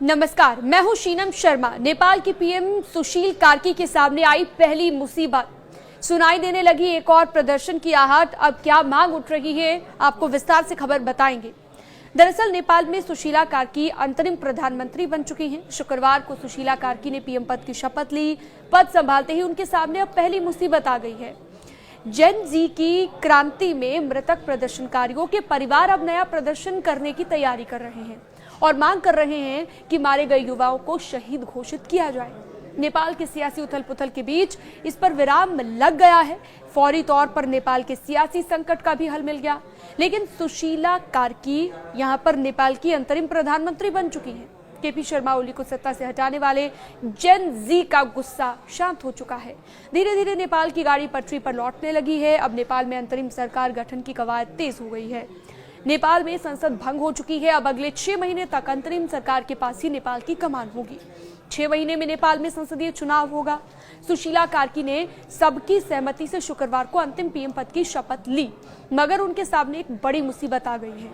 नमस्कार, मैं हूं शीनम शर्मा। नेपाल की पीएम सुशील कार्की के सामने आई पहली मुसीबत, सुनाई देने लगी एक और प्रदर्शन की आहट। अब क्या मांग उठ रही है, आपको विस्तार से खबर बताएंगे। दरअसल नेपाल में सुशीला कार्की अंतरिम प्रधानमंत्री बन चुकी हैं। शुक्रवार को सुशीला कार्की ने पीएम पद की शपथ ली। पद संभालते ही उनके सामने अब पहली मुसीबत आ गई है। जेन जी की क्रांति में मृतक प्रदर्शनकारियों के परिवार अब नया प्रदर्शन करने की तैयारी कर रहे हैं और मांग कर रहे हैं कि मारे गए युवाओं को शहीद घोषित किया जाए। नेपाल के सियासी उथल पुथल के बीच इस पर विराम लग गया है। फौरी तौर पर नेपाल के सियासी संकट का भी हल मिल गया, लेकिन सुशीला कार्की यहां पर नेपाल की अंतरिम प्रधानमंत्री बन चुकी हैं। केपी शर्मा ओली को सत्ता से हटाने वाले जेन जी का गुस्सा शांत हो चुका है। धीरे धीरे नेपाल की गाड़ी पटरी पर लौटने लगी है। अब नेपाल में अंतरिम सरकार गठन की कवायद तेज हो गई है। नेपाल में संसद भंग हो चुकी है। अब अगले 6 महीने तक अंतरिम सरकार के पास ही नेपाल की कमान होगी। 6 महीने में नेपाल में संसदीय चुनाव होगा। सुशीला कार्की ने सबकी सहमति से शुक्रवार को अंतिम पीएम पद की शपथ ली, मगर उनके सामने एक बड़ी मुसीबत आ गई है।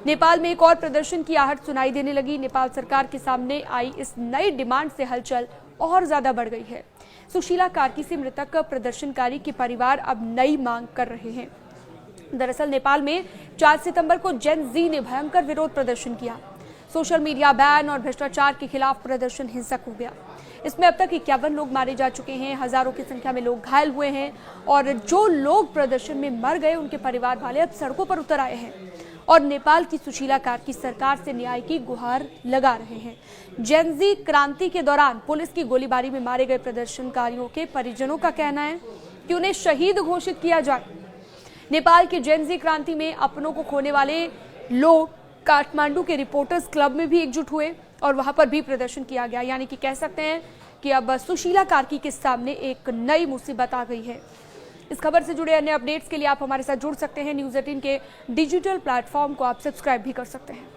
नेपाल में एक और प्रदर्शन की आहट सुनाई देने लगी। नेपाल सरकार के सामने आई इस नई डिमांड से हलचल और ज्यादा बढ़ गई है। सुशीला कार्की से मृतक प्रदर्शनकारी के परिवार अब नई मांग कर रहे हैं। दरअसल नेपाल में 4 सितंबर को जेन जी ने भयंकर विरोध प्रदर्शन किया। सोशल मीडिया बैन और भ्रष्टाचार के खिलाफ प्रदर्शन हिंसक हो गया। इसमें अब तक 51 लोग मारे जा चुके हैं, हजारों की संख्या में लोग घायल हुए हैं और जो लोग प्रदर्शन में मर गए उनके परिवार वाले अब सड़कों पर उतर आए हैं और नेपाल की सुशीला कार्की सरकार से न्याय की गुहार लगा रहे हैं। जेन जी क्रांति के दौरान पुलिस की गोलीबारी में मारे गए प्रदर्शनकारियों के परिजनों का कहना है कि उन्हें शहीद घोषित किया जाए। नेपाल की जेन जी क्रांति में अपनों को खोने वाले लोग काठमांडू के रिपोर्टर्स क्लब में भी एकजुट हुए और वहां पर भी प्रदर्शन किया गया। यानी कि कह सकते हैं कि अब सुशीला कार्की के सामने एक नई मुसीबत आ गई है। इस खबर से जुड़े अन्य अपडेट्स के लिए आप हमारे साथ जुड़ सकते हैं। न्यूज़ 18 के डिजिटल प्लेटफॉर्म को आप सब्सक्राइब भी कर सकते हैं।